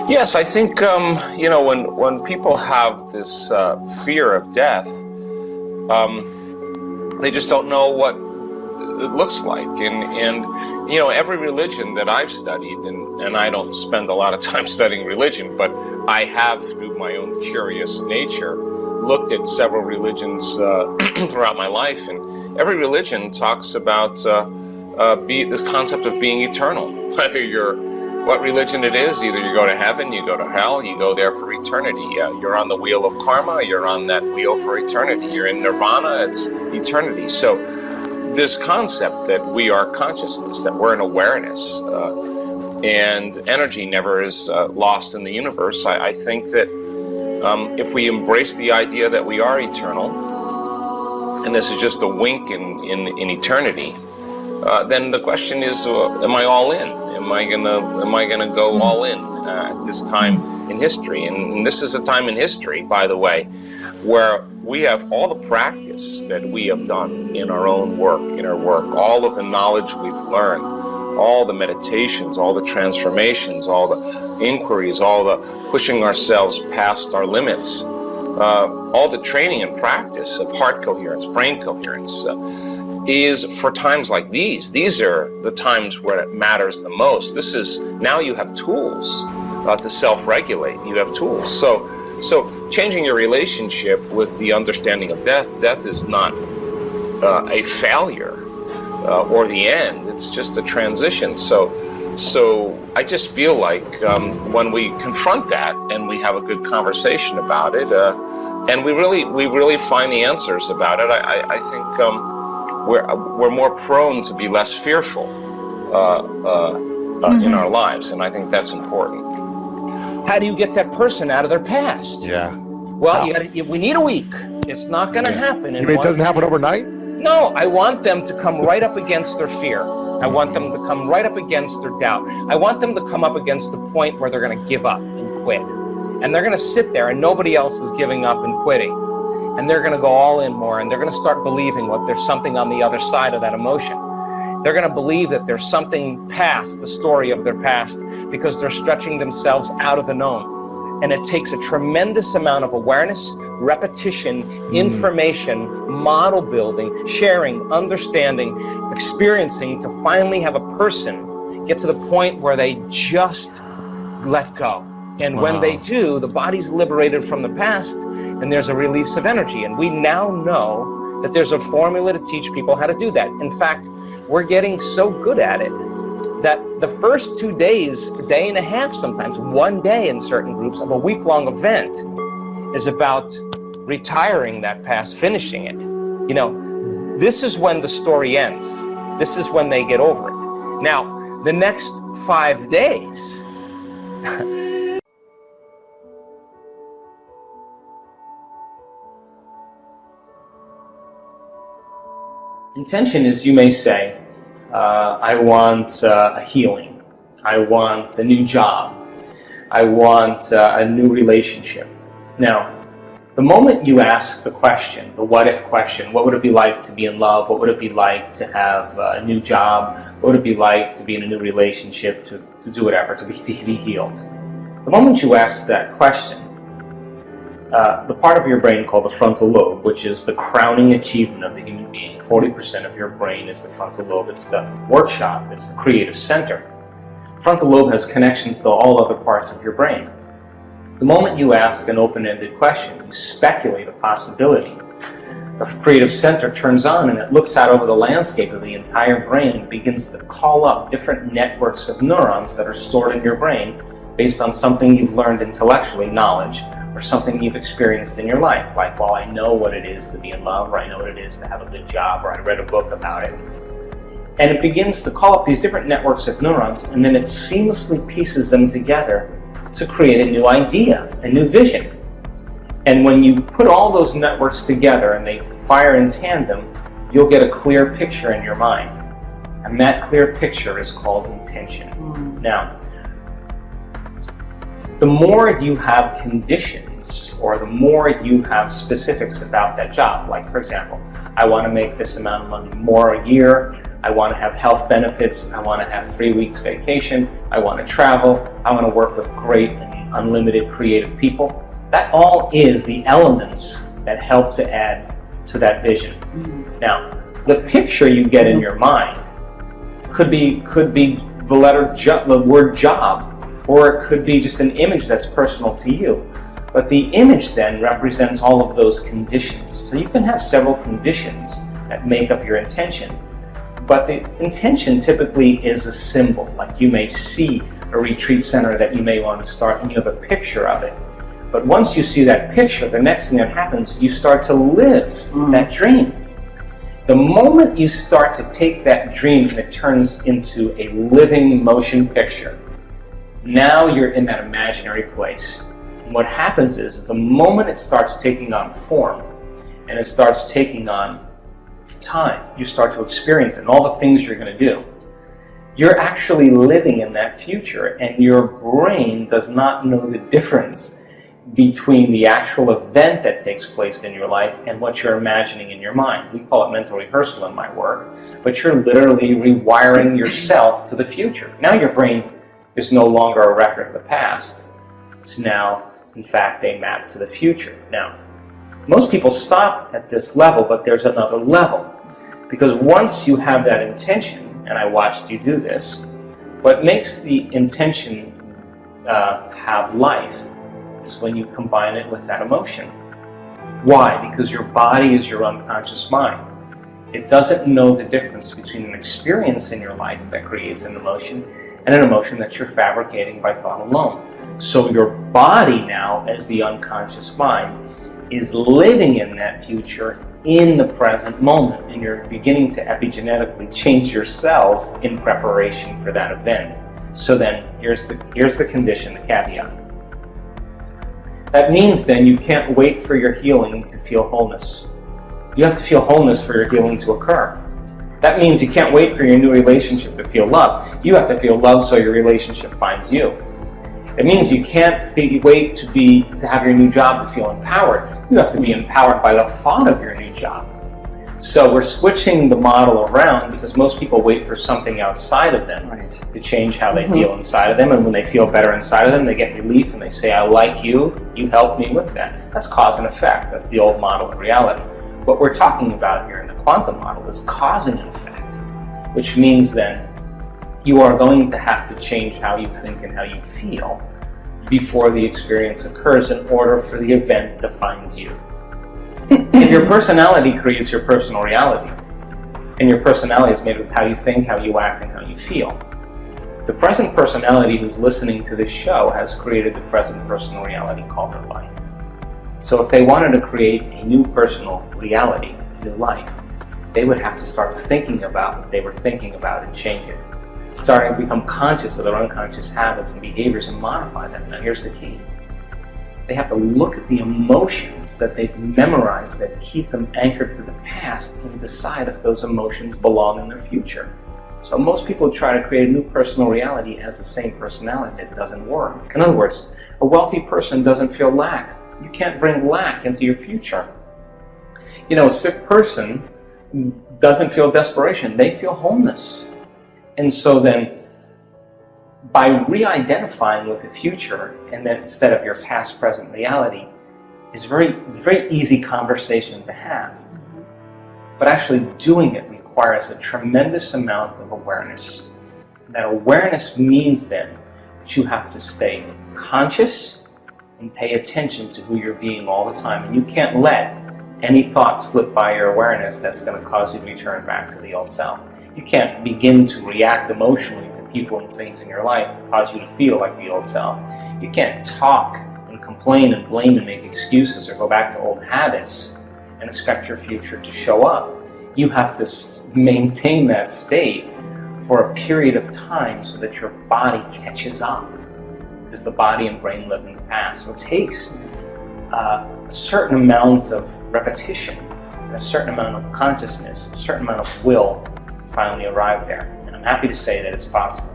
Yes, I think, when people have this fear of death, they just don't know what it looks like. And every religion that I've studied, and I don't spend a lot of time studying religion, but I have, through my own curious nature, looked at several religions throughout my life, and every religion talks about this concept of being eternal. Whether what religion it is, either you go to heaven, you go to hell, you go there for eternity. You're on the wheel of karma, you're on that wheel for eternity. You're in nirvana, it's eternity. So this concept that we are consciousness, that we're an awareness, and energy never is lost in the universe, I think that if we embrace the idea that we are eternal, and this is just a wink in eternity, then the question is, am I all in? Am I gonna go all in at this time in history? And this is a time in history, by the way, where we have all the practice that we have done in our own work, all of the knowledge we've learned, all the meditations, all the transformations, all the inquiries, all the pushing ourselves past our limits, all the training and practice of heart coherence, brain coherence, is for times like these. These are the times where it matters the most. Now you have tools to self-regulate. You have tools. So changing your relationship with the understanding of death. Death is not a failure or the end. It's just a transition. So I just feel like when we confront that and we have a good conversation about it, and we really find the answers about it, I think we're more prone to be less fearful in our lives, and I think that's important. How do you get that person out of their past? Yeah. Well, we need a week. It's not going to happen. You mean it doesn't happen overnight? No, I want them to come right up against their fear. I want them to come right up against their doubt. I want them to come up against the point where they're going to give up and quit. And they're going to sit there and nobody else is giving up and quitting. And they're going to go all in more, and they're going to start believing there's something on the other side of that emotion. They're going to believe that there's something past the story of their past, because they're stretching themselves out of the known. And it takes a tremendous amount of awareness, repetition, information, model building, sharing, understanding, experiencing, to finally have a person get to the point where they just let go. And when they do, the body's liberated from the past, and there's a release of energy. And we now know that there's a formula to teach people how to do that. In fact, we're getting so good at it that the first 2 days, day and a half sometimes, 1 day in certain groups of a week-long event is about retiring that past, finishing it. This is when the story ends. This is when they get over it. Now, the next 5 days, intention is, you may say, I want a healing. I want a new job. I want a new relationship. Now, the moment you ask the question, the what if question, what would it be like to be in love? What would it be like to have a new job? What would it be like to be in a new relationship, to do whatever, to be healed? The moment you ask that question, the part of your brain called the frontal lobe, which is the crowning achievement of the human being, 40% of your brain is the frontal lobe. It's the workshop. It's the creative center. The frontal lobe has connections to all other parts of your brain. The moment you ask an open-ended question, you speculate a possibility. The creative center turns on and it looks out over the landscape of the entire brain and begins to call up different networks of neurons that are stored in your brain based on something you've learned intellectually, knowledge, or something you've experienced in your life. Like, well, I know what it is to be in love, or I know what it is to have a good job, or I read a book about it. And it begins to call up these different networks of neurons, and then it seamlessly pieces them together to create a new idea, a new vision. And when you put all those networks together and they fire in tandem, you'll get a clear picture in your mind. And that clear picture is called intention. Now, the more you have conditions, or the more you have specifics about that job, like, for example, I want to make this amount of money more a year, I want to have health benefits, I want to have 3 weeks vacation, I want to travel, I want to work with great and unlimited creative people. That all is the elements that help to add to that vision. Now, the picture you get in your mind could be the word job, or it could be just an image that's personal to you. But the image then represents all of those conditions. So you can have several conditions that make up your intention. But the intention typically is a symbol. Like you may see a retreat center that you may want to start and you have a picture of it. But once you see that picture, the next thing that happens, you start to live that dream. The moment you start to take that dream and it turns into a living motion picture, now you're in that imaginary place. And what happens is the moment it starts taking on form and it starts taking on time, you start to experience it and all the things you're going to do. You're actually living in that future, and your brain does not know the difference between the actual event that takes place in your life and what you're imagining in your mind. We call it mental rehearsal in my work, but you're literally rewiring yourself to the future. Now your brain is no longer a record of the past. It's now, in fact, a map to the future. Now, most people stop at this level, but there's another level. Because once you have that intention, and I watched you do this, what makes the intention have life is when you combine it with that emotion. Why? Because your body is your unconscious mind. It doesn't know the difference between an experience in your life that creates an emotion and an emotion that you're fabricating by thought alone. So your body now, as the unconscious mind, is living in that future in the present moment, and you're beginning to epigenetically change your cells in preparation for that event. So then, here's the condition, the caveat. That means then you can't wait for your healing to feel wholeness. You have to feel wholeness for your healing to occur. That means you can't wait for your new relationship to feel love. You have to feel love so your relationship finds you. It means you can't wait to have your new job to feel empowered. You have to be empowered by the thought of your new job. So we're switching the model around because most people wait for something outside of them to change how they feel inside of them. And when they feel better inside of them, they get relief and they say, I like you, you helped me with that. That's cause and effect. That's the old model of reality. What we're talking about here in the quantum model is cause and effect, which means then you are going to have to change how you think and how you feel before the experience occurs in order for the event to find you. If your personality creates your personal reality, and your personality is made of how you think, how you act, and how you feel, the present personality who's listening to this show has created the present personal reality called their life. So if they wanted to create a new personal reality, a new life, they would have to start thinking about what they were thinking about and change it. Starting to become conscious of their unconscious habits and behaviors and modify them. Now here's the key. They have to look at the emotions that they've memorized that keep them anchored to the past and decide if those emotions belong in their future. So most people try to create a new personal reality as the same personality. It doesn't work. In other words, a wealthy person doesn't feel lack. You can't bring lack into your future. You know, a sick person doesn't feel desperation. They feel wholeness. And so then, by re-identifying with the future, and then instead of your past, present reality, is very, very easy conversation to have. But actually doing it requires a tremendous amount of awareness. That awareness means then that you have to stay conscious and pay attention to who you're being all the time. And you can't let any thought slip by your awareness that's going to cause you to return back to the old self. You can't begin to react emotionally to people and things in your life that cause you to feel like the old self. You can't talk and complain and blame and make excuses or go back to old habits and expect your future to show up. You have to maintain that state for a period of time so that your body catches up, because the body and brain live in the past. So it takes a certain amount of repetition, a certain amount of consciousness, a certain amount of will finally arrive there. And I'm happy to say that it's possible.